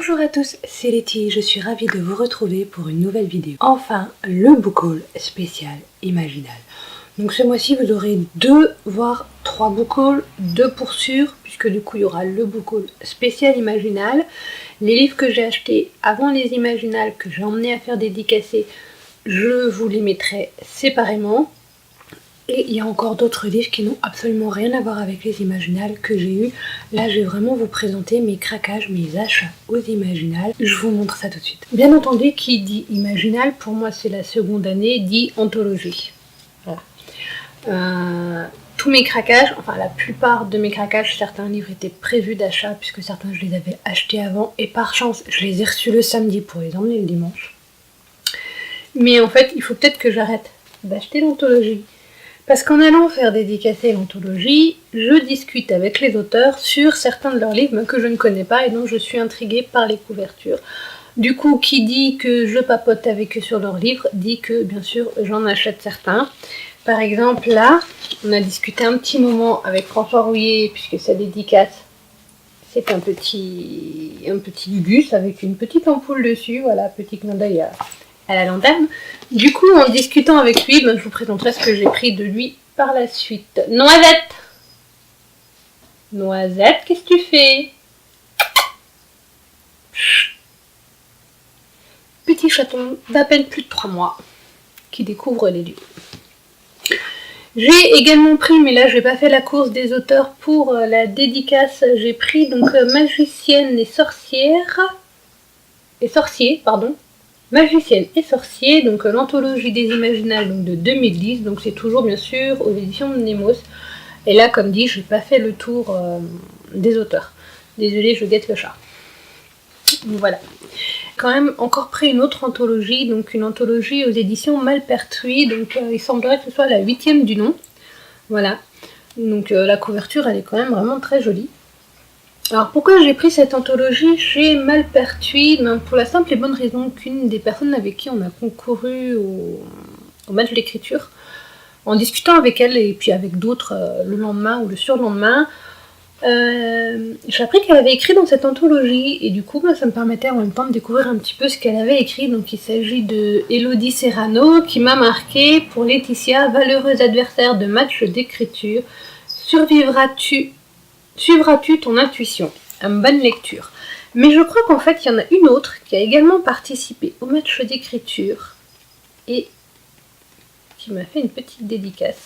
Bonjour à tous, c'est Letty, je suis ravie de vous retrouver pour une nouvelle vidéo. Enfin, le book haul spécial Imaginal. Donc ce mois-ci, vous aurez 2 voire 3 book hauls, 2 pour sûr, puisque du coup il y aura le book haul spécial Imaginal. Les livres que j'ai achetés avant les Imaginal, que j'ai emmené à faire dédicacer, je vous les mettrai séparément. Et il y a encore d'autres livres qui n'ont absolument rien à voir avec les Imaginal que j'ai eu. Là, je vais vraiment vous présenter mes craquages, mes achats aux Imaginal. Je vous montre ça tout de suite. Bien entendu, qui dit Imaginal, pour moi c'est la seconde année, dit anthologie. Voilà. Tous mes craquages, enfin la plupart de mes craquages, certains livres étaient prévus d'achat, puisque certains je les avais achetés avant, et par chance, je les ai reçus le samedi pour les emmener le dimanche. Mais en fait, il faut peut-être que j'arrête d'acheter l'anthologie. Parce qu'en allant faire dédicacer l'anthologie, je discute avec les auteurs sur certains de leurs livres que je ne connais pas et dont je suis intriguée par les couvertures. Du coup, qui dit que je papote avec eux sur leurs livres, dit que bien sûr j'en achète certains. Par exemple là, on a discuté un petit moment avec François Rouillet, puisque sa dédicace, c'est un petit Gugus avec une petite ampoule dessus, voilà, petit clin d'œil à la lanterne. Du coup, en discutant avec lui, je vous présenterai ce que j'ai pris de lui par la suite. Noisette! Noisette, qu'est-ce que tu fais? Petit chaton d'à peine plus de 3 mois qui découvre les lieux. J'ai également pris, mais là je n'ai pas fait la course des auteurs pour la dédicace, j'ai pris donc Magicienne et sorcière et sorcier, pardon. Magicienne et sorcier, donc l'anthologie des Imaginal donc de 2010, donc c'est toujours bien sûr aux éditions de Nemos. Et là, comme dit, j'ai pas fait le tour des auteurs. Désolée, je guette le chat. Voilà. Quand même encore pris une autre anthologie, donc une anthologie aux éditions Malpertuis, donc il semblerait que ce soit la 8e du nom. Voilà. Donc la couverture, elle est quand même vraiment très jolie. Alors pourquoi j'ai pris cette anthologie chez Malpertuis? Pour la simple et bonne raison qu'une des personnes avec qui on a concouru au match d'écriture, en discutant avec elle et puis avec d'autres le lendemain ou le surlendemain, j'ai appris qu'elle avait écrit dans cette anthologie et du coup ça me permettait en même temps de découvrir un petit peu ce qu'elle avait écrit. Donc il s'agit de Elodie Serrano qui m'a marqué pour Laetitia, valeureuse adversaire de match d'écriture. Suivras-tu ton intuition? Une bonne lecture. Mais je crois qu'en fait, il y en a une autre qui a également participé au match d'écriture et qui m'a fait une petite dédicace.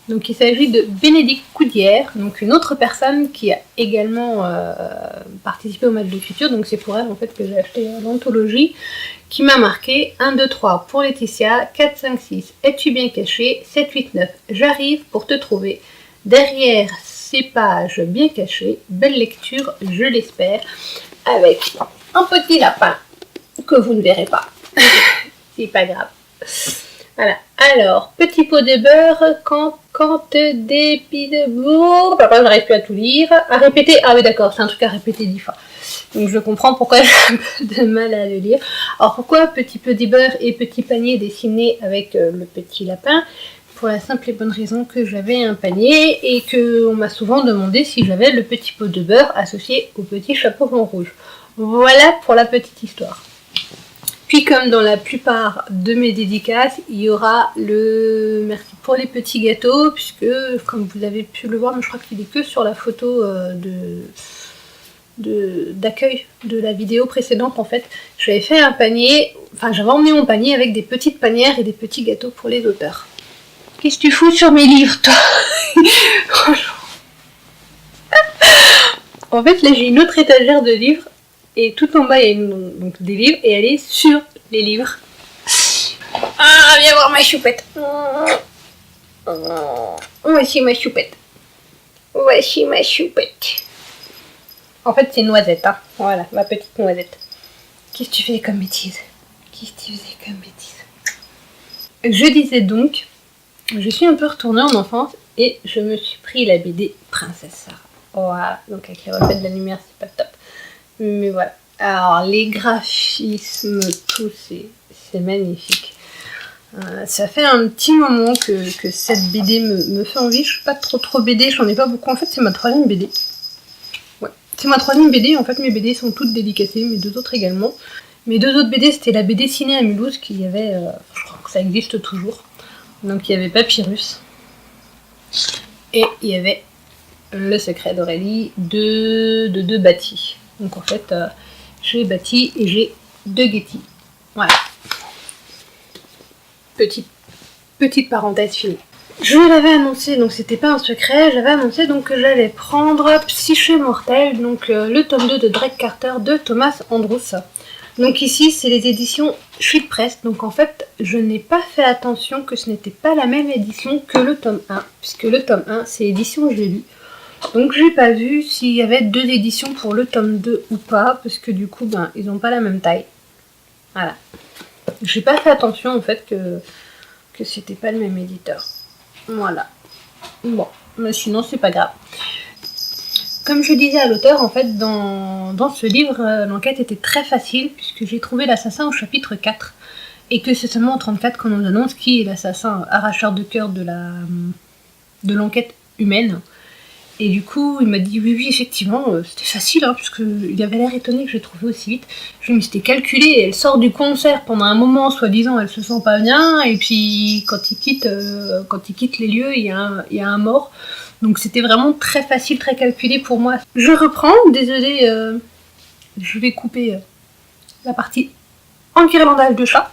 Donc il s'agit de Bénédicte Coudière, donc une autre personne qui a également participé au match d'écriture. Donc c'est pour elle en fait que j'ai acheté l'anthologie qui m'a marqué 1, 2, 3 pour Laetitia, 4, 5, 6, es-tu bien caché, 7, 8, 9, j'arrive pour te trouver. Derrière ces pages bien cachées, belle lecture, je l'espère, avec un petit lapin que vous ne verrez pas. C'est pas grave. Voilà. Alors, petit pot de beurre, quand des pieds de bourre. Papa, j'arrive plus à tout lire. À répéter. Ah oui, d'accord, c'est un truc à répéter 10 fois. Donc je comprends pourquoi j'ai un peu de mal à le lire. Alors pourquoi petit peu de beurre et petit panier dessiné avec le petit lapin? Pour la simple et bonne raison que j'avais un panier et qu'on m'a souvent demandé si j'avais le petit pot de beurre associé au petit chapeau rond rouge. Voilà pour la petite histoire. Puis comme dans la plupart de mes dédicaces, il y aura le merci pour les petits gâteaux, puisque comme vous avez pu le voir, mais je crois qu'il est que sur la photo d'accueil de la vidéo précédente en fait. J'avais fait un panier, enfin j'avais emmené mon panier avec des petites panières et des petits gâteaux pour les auteurs. Qu'est-ce que tu fous sur mes livres, toi? En fait, là, j'ai une autre étagère de livres. Et tout en bas, il y a donc des livres. Et elle est sur les livres. Ah, viens voir ma choupette. Voici ma choupette. Voici ma choupette. En fait, c'est Noisette. Hein. Voilà, ma petite Noisette. Qu'est-ce que tu fais comme bêtise? Qu'est-ce que tu faisais comme bêtise? Je disais donc... Je suis un peu retournée en enfance et je me suis pris la BD Princesse Sarah. Voilà, donc avec les reflets de la lumière, c'est pas top. Mais voilà. Alors, les graphismes, tout, c'est magnifique. Ça fait un petit moment que cette BD me fait envie. Je suis pas trop BD, j'en ai pas beaucoup. En fait, c'est ma 3e BD. Ouais, C'est ma troisième BD, en fait mes BD sont toutes dédicacées, mes deux autres également. Mes deux autres BD c'était la BD Ciné à Mulhouse qui y avait, je crois que ça existe toujours. Donc il y avait Papyrus et il y avait Le Secret d'Aurélie de Bati. Donc en fait j'ai Bati et j'ai de Getty. Voilà. Petite parenthèse finie. Je l'avais annoncé, donc c'était pas un secret, j'avais annoncé donc que j'allais prendre Psyché mortelle, donc le tome 2 de Drake Carter de Thomas Andrews. Donc ici c'est les éditions Chute Press, donc en fait je n'ai pas fait attention que ce n'était pas la même édition que le tome 1, puisque le tome 1 c'est édition J'ai lu. Donc j'ai pas vu s'il y avait deux éditions pour le tome 2 ou pas, parce que du coup ben ils n'ont pas la même taille. Voilà. J'ai pas fait attention en fait que c'était pas le même éditeur. Voilà. Bon, mais sinon c'est pas grave. Comme je disais à l'auteur, en fait, dans ce livre, l'enquête était très facile, puisque j'ai trouvé l'assassin au chapitre 4, et que c'est seulement au 34 qu'on nous annonce qui est l'assassin arracheur de cœur de l'enquête humaine. Et du coup, il m'a dit oui, effectivement, c'était facile, hein, puisqu'il avait l'air étonné que j'ai trouvé aussi vite. Je me suis dit, c'était calculé, elle sort du concert pendant un moment, soi-disant, elle se sent pas bien, et puis quand il quitte les lieux, il y a un mort. Donc c'était vraiment très facile, très calculé pour moi. Je reprends, désolée, je vais couper la partie enguirlandage de chat.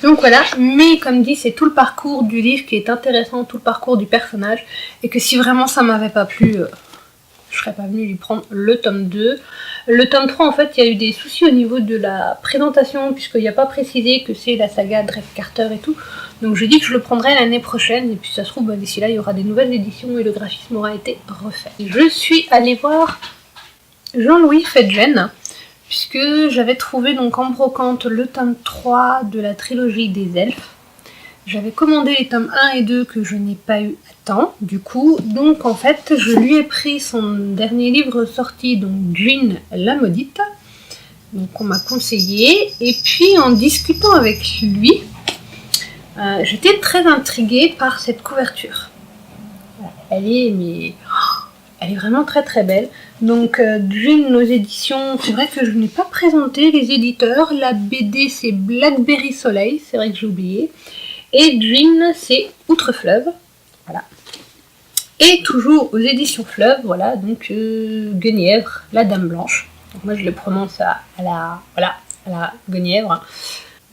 Donc voilà, mais comme dit, c'est tout le parcours du livre qui est intéressant, tout le parcours du personnage, et que si vraiment ça m'avait pas plu, je serais pas venue lui prendre le tome 2. Le tome 3, en fait, il y a eu des soucis au niveau de la présentation, puisqu'il n'y a pas précisé que c'est la saga Drake Carter et tout. Donc j'ai dit que je le prendrais l'année prochaine, et puis ça se trouve, bah, d'ici là, il y aura des nouvelles éditions et le graphisme aura été refait. Je suis allée voir Jean-Louis Fedgen, puisque j'avais trouvé donc en brocante le tome 3 de la trilogie des elfes. J'avais commandé les tomes 1 et 2 que je n'ai pas eu à temps, du coup. Donc en fait, je lui ai pris son dernier livre sorti, donc Jean la Maudite. Donc on m'a conseillé. Et puis en discutant avec lui, j'étais très intriguée par cette couverture. Elle est vraiment très très belle. Donc Jean aux éditions, c'est vrai que je n'ai pas présenté les éditeurs. La BD c'est Blackberry Soleil, c'est vrai que j'ai oublié. Et Jean c'est Outre-Fleuve. Voilà. Et toujours aux éditions Fleuve, voilà, donc Guenièvre, la Dame Blanche. Donc moi je le prononce à la Guenièvre.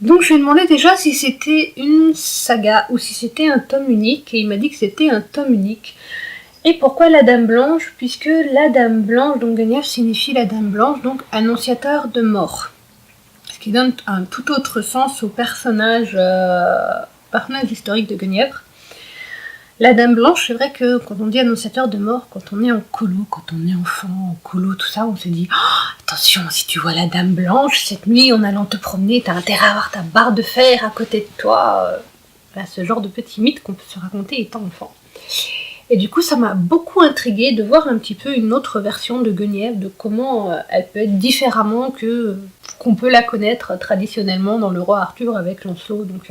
Donc je lui ai demandé déjà si c'était une saga ou si c'était un tome unique, et il m'a dit que c'était un tome unique. Et pourquoi la Dame Blanche? Puisque la Dame Blanche, donc Guenièvre signifie la Dame Blanche, donc annonciateur de mort. Ce qui donne un tout autre sens au personnage historique de Guenièvre. La Dame Blanche, c'est vrai que quand on dit annonciateur de mort, quand on est en colo, quand on est enfant, en colo, tout ça, on se dit oh, attention, si tu vois la Dame Blanche, cette nuit en allant te promener, t'as intérêt à avoir ta barre de fer à côté de toi. Voilà, ce genre de petit mythe qu'on peut se raconter étant enfant. Et du coup, ça m'a beaucoup intriguée de voir un petit peu une autre version de Guenièvre, de comment elle peut être différemment qu'on peut la connaître traditionnellement dans le roi Arthur avec Lancelot. Donc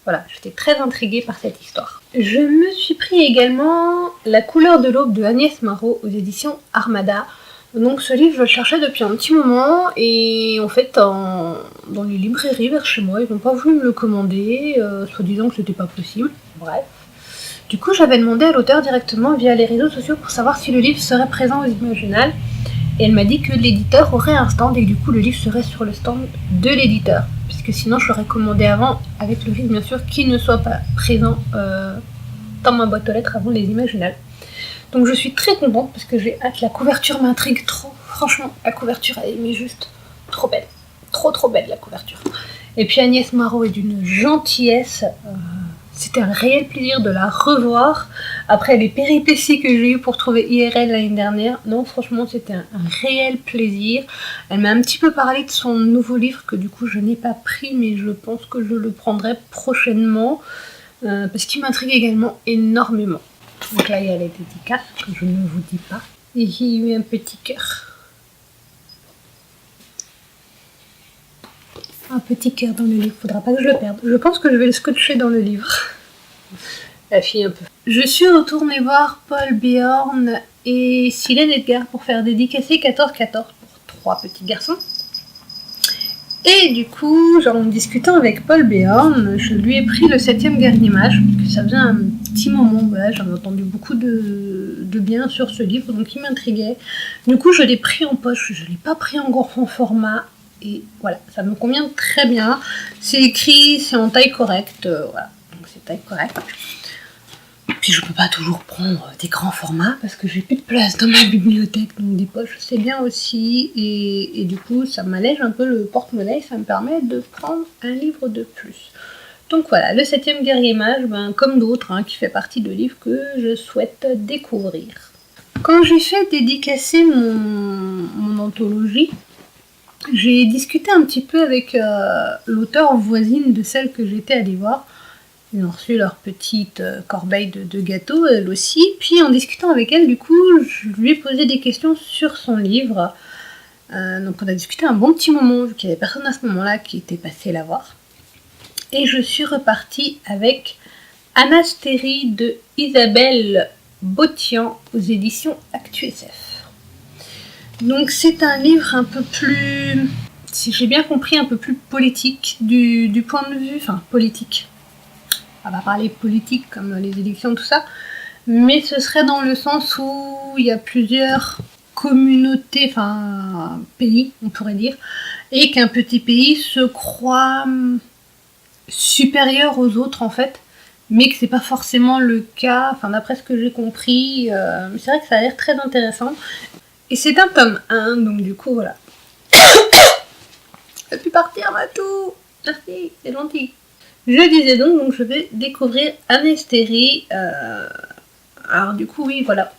voilà, j'étais très intriguée par cette histoire. Je me suis pris également La couleur de l'aube de Agnès Marot aux éditions Armada. Donc ce livre, je le cherchais depuis un petit moment, et en fait, dans les librairies vers chez moi, ils n'ont pas voulu me le commander, soi-disant que c'était pas possible. Bref. Du coup, j'avais demandé à l'auteur directement via les réseaux sociaux pour savoir si le livre serait présent aux Imaginales. Et elle m'a dit que l'éditeur aurait un stand et que du coup le livre serait sur le stand de l'éditeur. Puisque sinon je l'aurais commandé avant, avec le risque bien sûr qu'il ne soit pas présent dans ma boîte aux lettres avant les Imaginales. Donc je suis très contente parce que j'ai hâte, la couverture m'intrigue trop. Franchement, la couverture elle est juste trop belle. Trop belle la couverture. Et puis Agnès Marot est d'une gentillesse. C'était un réel plaisir de la revoir après les péripéties que j'ai eues pour trouver IRL l'année dernière. Non, franchement, c'était un réel plaisir. Elle m'a un petit peu parlé de son nouveau livre que du coup je n'ai pas pris, mais je pense que je le prendrai prochainement parce qu'il m'intrigue également énormément. Donc là, il y a les dédicaces que je ne vous dis pas. Et j'ai eu un petit cœur. Un petit cœur dans le livre, faudra pas que je le perde. Je pense que je vais le scotcher dans le livre. La fille un peu. Je suis retournée voir Paul Bjorn et Silène Edgar pour faire dédicacer 14-14 pour 3 petits garçons. Et du coup, genre en discutant avec Paul Béorn, je lui ai pris le 7e Garde-Image, parce que ça faisait un petit moment, voilà, j'en ai entendu beaucoup de bien sur ce livre, donc il m'intriguait. Du coup, je l'ai pris en poche, je ne l'ai pas pris en grand format, et voilà, ça me convient très bien. C'est écrit, c'est en taille correcte, voilà, donc c'est taille correcte. Puis je peux pas toujours prendre des grands formats parce que j'ai plus de place dans ma bibliothèque, donc des poches c'est bien aussi, et du coup ça m'allège un peu le porte-monnaie, ça me permet de prendre un livre de plus. Donc voilà, le 7e Garde-Image, comme d'autres, qui fait partie de livres que je souhaite découvrir. Quand j'ai fait dédicacer mon anthologie, j'ai discuté un petit peu avec l'auteure voisine de celle que j'étais allée voir. Ils ont reçu leur petite corbeille de gâteaux, elle aussi. Puis en discutant avec elle, du coup, je lui ai posé des questions sur son livre. Donc on a discuté un bon petit moment, vu qu'il n'y avait personne à ce moment-là qui était passé la voir. Et je suis repartie avec Anastérie de Isabelle Botian aux éditions ActuSF. Donc c'est un livre un peu plus, si j'ai bien compris, un peu plus politique du point de vue, enfin politique. On va parler politique comme les élections, tout ça, mais ce serait dans le sens où il y a plusieurs communautés, enfin pays, on pourrait dire, et qu'un petit pays se croit supérieur aux autres en fait, mais que c'est pas forcément le cas, enfin d'après ce que j'ai compris, c'est vrai que ça a l'air très intéressant. Et c'est un tome 1, donc du coup voilà. Je peux plus partir, Matou. Merci, c'est gentil. Je disais donc je vais découvrir Anastérie. Alors du coup, oui, voilà.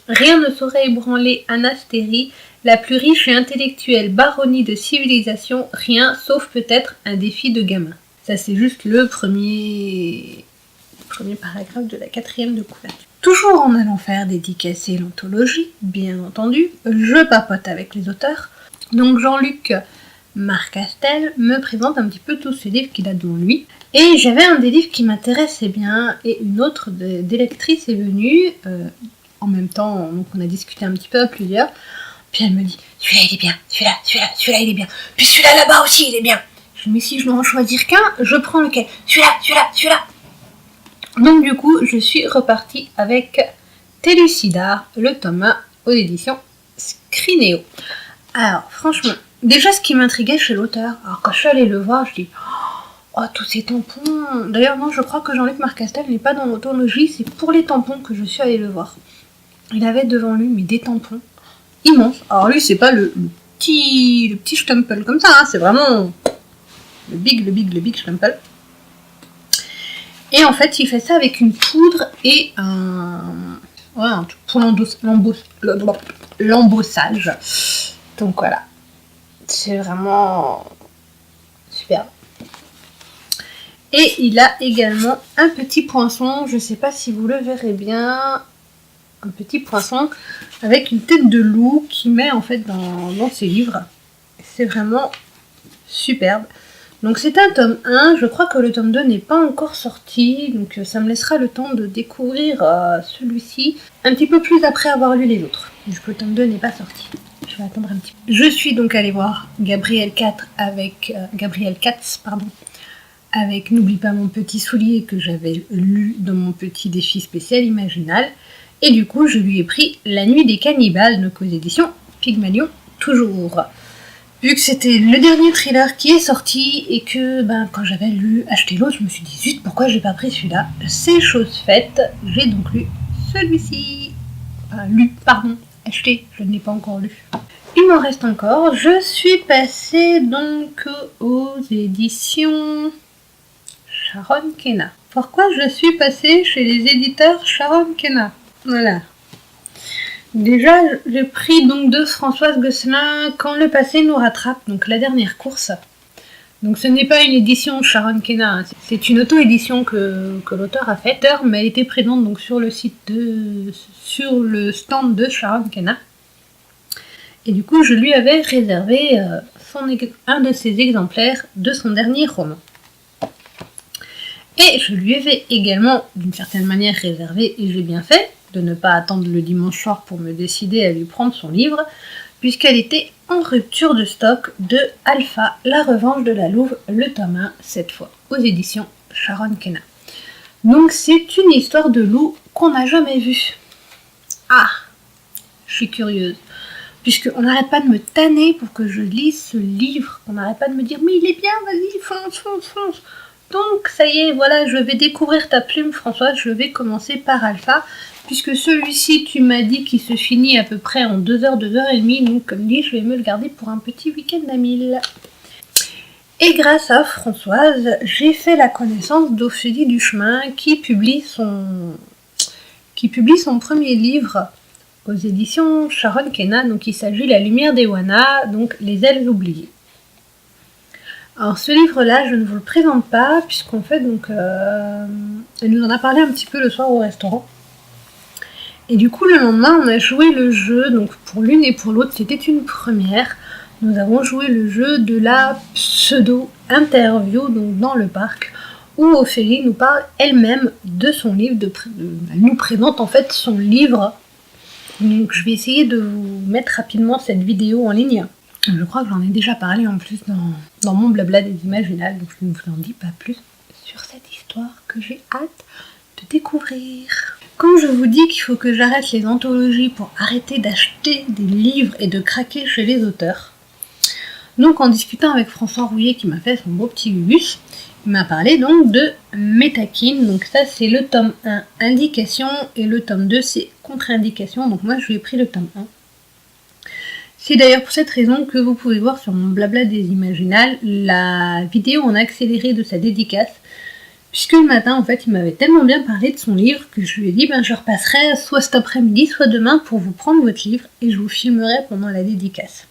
Rien ne saurait ébranler Anastérie, la plus riche et intellectuelle baronnie de civilisation, rien sauf peut-être un défi de gamin. Ça, c'est juste le premier paragraphe de la 4e de couverture. Toujours en allant faire dédicacer l'anthologie, bien entendu, je papote avec les auteurs. Donc Jean-Luc Marcastel me présente un petit peu tous ces livres qu'il a devant lui. Et j'avais un des livres qui m'intéressait bien, et une autre des lectrices est venue, en même temps, donc on a discuté un petit peu à plusieurs, puis elle me dit, celui-là il est bien, celui-là il est bien, puis celui-là là-bas aussi il est bien. Je me dis, si je dois en choisir qu'un, je prends lequel, celui-là. Donc du coup, je suis repartie avec Télucidar, le tome 1 aux éditions Scrinéo. Alors franchement, déjà ce qui m'intriguait chez l'auteur, alors quand je suis allée le voir, je dis, oh tous ces tampons. D'ailleurs non, je crois que Jean-Luc Marcastel n'est pas dans l'anthologie, c'est pour les tampons que je suis allée le voir. Il avait devant lui mais des tampons immenses. Alors lui c'est pas le petit Stempel comme ça, c'est vraiment le big Stempel. Et en fait, il fait ça avec une poudre et un truc pour l'embossage. Donc voilà. C'est vraiment super. Et il a également un petit poinçon. Je ne sais pas si vous le verrez bien. Un petit poinçon avec une tête de loup qu'il met en fait dans ses livres. C'est vraiment superbe. Donc c'est un tome 1, je crois que le tome 2 n'est pas encore sorti, donc ça me laissera le temps de découvrir celui-ci un petit peu plus après avoir lu les autres. Du coup le tome 2 n'est pas sorti, je vais attendre un petit peu. Je suis donc allée voir Gabriel Katz avec N'oublie pas mon petit soulier que j'avais lu dans mon petit défi spécial Imaginal, et du coup je lui ai pris La Nuit des Cannibales, donc aux éditions Pygmalion toujours. Vu que c'était le dernier thriller qui est sorti et que quand j'avais acheté l'autre, je me suis dit zut, pourquoi j'ai pas pris celui-là? C'est chose faite, j'ai donc lu celui-ci. Acheté, je ne l'ai pas encore lu. Il m'en reste encore, je suis passée donc aux éditions Sharon Kenna. Pourquoi je suis passée chez les éditeurs Sharon Kenna? Voilà. Déjà, j'ai pris donc de Françoise Gosselin Quand le passé nous rattrape, donc la dernière course. Donc ce n'est pas une édition Sharon Kenna, c'est une auto-édition que l'auteur a faite, mais elle était présente donc sur le stand de Sharon Kenna. Et du coup, je lui avais réservé un de ses exemplaires de son dernier roman. Et je lui avais également, d'une certaine manière, réservé, et j'ai bien fait, de ne pas attendre le dimanche soir pour me décider à lui prendre son livre, puisqu'elle était en rupture de stock de Alpha, la revanche de la louve, le tome 1, cette fois aux éditions Sharon Kenna. Donc c'est une histoire de loup qu'on n'a jamais vue. Ah, je suis curieuse, puisqu'on n'arrête pas de me tanner pour que je lise ce livre, on n'arrête pas de me dire « mais il est bien, vas-y, fonce, fonce, fonce ». Donc ça y est, voilà, je vais découvrir ta plume Françoise, je vais commencer par Alpha, puisque celui-ci, tu m'as dit qu'il se finit à peu près en 2h, 2h30, donc comme dit, je vais me le garder pour un petit week-end à 1000. Et grâce à Françoise, j'ai fait la connaissance d'Ophélie Duchemin qui publie son premier livre aux éditions Sharon Kenna, donc il s'agit La lumière d'Ewana, donc Les ailes oubliées. Alors ce livre-là, je ne vous le présente pas, puisqu'en fait, donc, elle nous en a parlé un petit peu le soir au restaurant. Et du coup, le lendemain, on a joué le jeu, donc pour l'une et pour l'autre, c'était une première. Nous avons joué le jeu de la pseudo-interview, donc dans le parc, où Ophélie nous parle elle-même de son livre, elle nous présente en fait son livre. Donc je vais essayer de vous mettre rapidement cette vidéo en ligne. Je crois que j'en ai déjà parlé en plus dans mon blabla des imaginales, donc je ne vous en dis pas plus sur cette histoire que j'ai hâte de découvrir. Quand je vous dis qu'il faut que j'arrête les anthologies pour arrêter d'acheter des livres et de craquer chez les auteurs, donc en discutant avec François Rouillet qui m'a fait son beau petit bus, il m'a parlé donc de Métakine, donc ça c'est le tome 1 indication et le tome 2 c'est contre-indication, donc moi je lui ai pris le tome 1. C'est d'ailleurs pour cette raison que vous pouvez voir sur mon blabla des imaginales la vidéo en accéléré de sa dédicace, puisque le matin en fait il m'avait tellement bien parlé de son livre que je lui ai dit je repasserai soit cet après-midi soit demain pour vous prendre votre livre et je vous filmerai pendant la dédicace.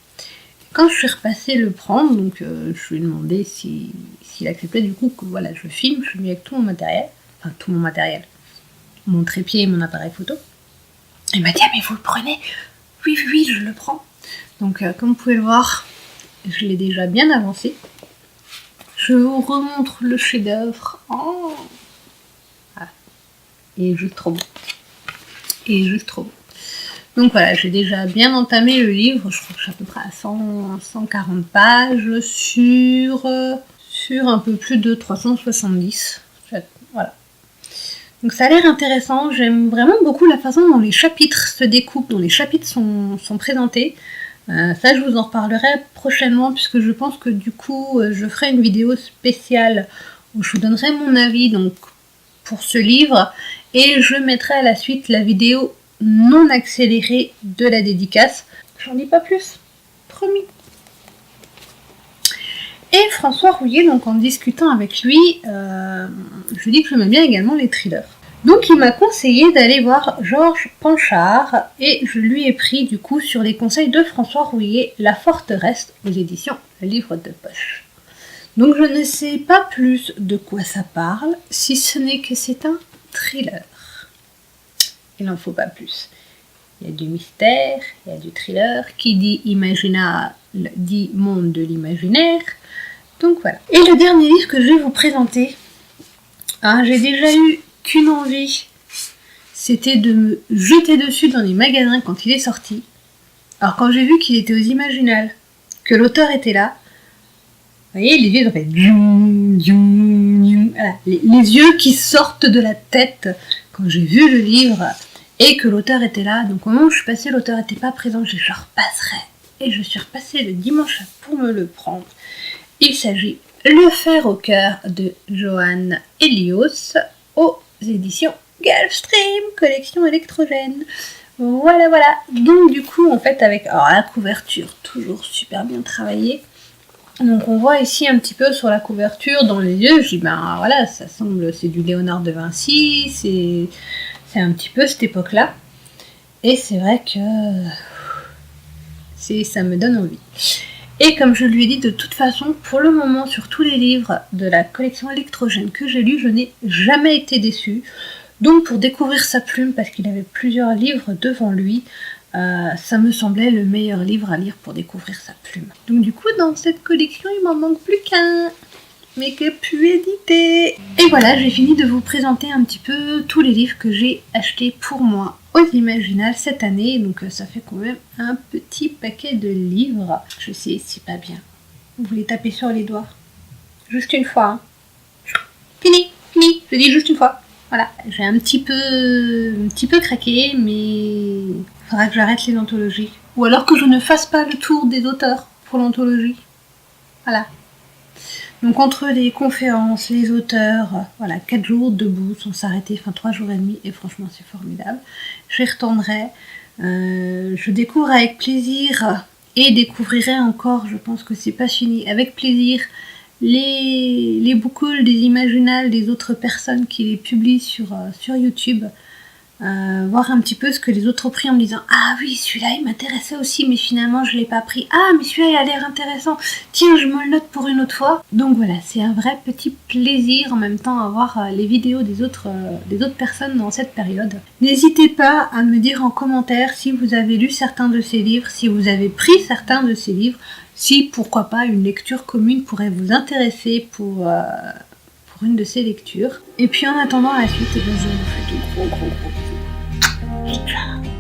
Quand je suis repassée le prendre, donc je lui ai demandé s'il acceptait du coup que voilà je filme, je suis venue avec tout mon matériel, mon trépied et mon appareil photo. Il m'a dit mais vous le prenez ? Oui, je le prends. Donc comme vous pouvez le voir, je l'ai déjà bien avancé. Je vous remontre le chef-d'œuvre. Oh voilà. Il est juste trop beau. Donc voilà, j'ai déjà bien entamé le livre, je crois que je suis à peu près à 140 pages sur un peu plus de 370. Voilà. Donc ça a l'air intéressant, j'aime vraiment beaucoup la façon dont les chapitres se découpent, dont les chapitres sont présentés. Ça je vous en reparlerai prochainement puisque je pense que du coup je ferai une vidéo spéciale où je vous donnerai mon avis donc, pour ce livre et je mettrai à la suite la vidéo non accélérée de la dédicace. J'en dis pas plus, promis. Et François Rouillet, donc en discutant avec lui, je lui dis que j'aimais bien également les thrillers. Donc il m'a conseillé d'aller voir Georges Panchard et je lui ai pris du coup sur les conseils de François Rouillet La Forteresse aux éditions Livre de Poche. Donc je ne sais pas plus de quoi ça parle, si ce n'est que c'est un thriller. Il n'en faut pas plus. Il y a du mystère, il y a du thriller, qui dit imaginal dit monde de l'imaginaire. Donc voilà. Et le dernier livre que je vais vous présenter, j'ai déjà eu qu'une envie, c'était de me jeter dessus dans les magasins quand il est sorti. Alors quand j'ai vu qu'il était aux Imaginales, que l'auteur était là, vous voyez, les yeux ont fait voilà, les yeux qui sortent de la tête quand j'ai vu le livre et que l'auteur était là. Donc au moment où je suis passée, l'auteur n'était pas présent, je repasserai. Et je suis repassée le dimanche pour me le prendre. Il s'agit Le fer au cœur de Johan Elios aux éditions Gulfstream, collection électrogène. Voilà. Donc du coup, en fait, avec la couverture, toujours super bien travaillée. Donc on voit ici un petit peu sur la couverture, dans les yeux, je dis voilà, ça semble, c'est du Léonard de Vinci, c'est un petit peu cette époque-là. Et c'est vrai que ça me donne envie. Et comme je lui ai dit, de toute façon, pour le moment, sur tous les livres de la collection électrogène que j'ai lus, je n'ai jamais été déçue. Donc pour découvrir sa plume, parce qu'il avait plusieurs livres devant lui, ça me semblait le meilleur livre à lire pour découvrir sa plume. Donc du coup, dans cette collection, il m'en manque plus qu'un. make-up édité. Et voilà, j'ai fini de vous présenter un petit peu tous les livres que j'ai achetés pour moi aux Imaginales cette année. Donc ça fait quand même un petit paquet de livres. Je sais, c'est pas bien. Vous voulez taper sur les doigts. Juste une fois. Hein. Fini. Je dis juste une fois. Voilà, j'ai un petit peu craqué, mais il faudra que j'arrête les anthologies. Ou alors que je ne fasse pas le tour des auteurs pour l'anthologie. Voilà. Donc entre les conférences, les auteurs, voilà, 4 jours debout, sans s'arrêter, 3 jours et demi, et franchement c'est formidable. J'y retournerai. Je découvre avec plaisir, et découvrirai encore, je pense que c'est pas fini, avec plaisir, les book hauls des Imaginales des autres personnes qui les publient sur YouTube. Voir un petit peu ce que les autres ont pris en me disant ah oui celui-là il m'intéressait aussi mais finalement je l'ai pas pris, ah mais celui-là il a l'air intéressant, tiens je me le note pour une autre fois. Donc voilà, c'est un vrai petit plaisir en même temps à voir les vidéos des autres personnes dans cette période. N'hésitez pas à me dire en commentaire si vous avez lu certains de ces livres, si vous avez pris certains de ces livres, si pourquoi pas une lecture commune pourrait vous intéresser pour une de ces lectures. Et puis en attendant la suite, je vous fais de gros bisous. Ciao.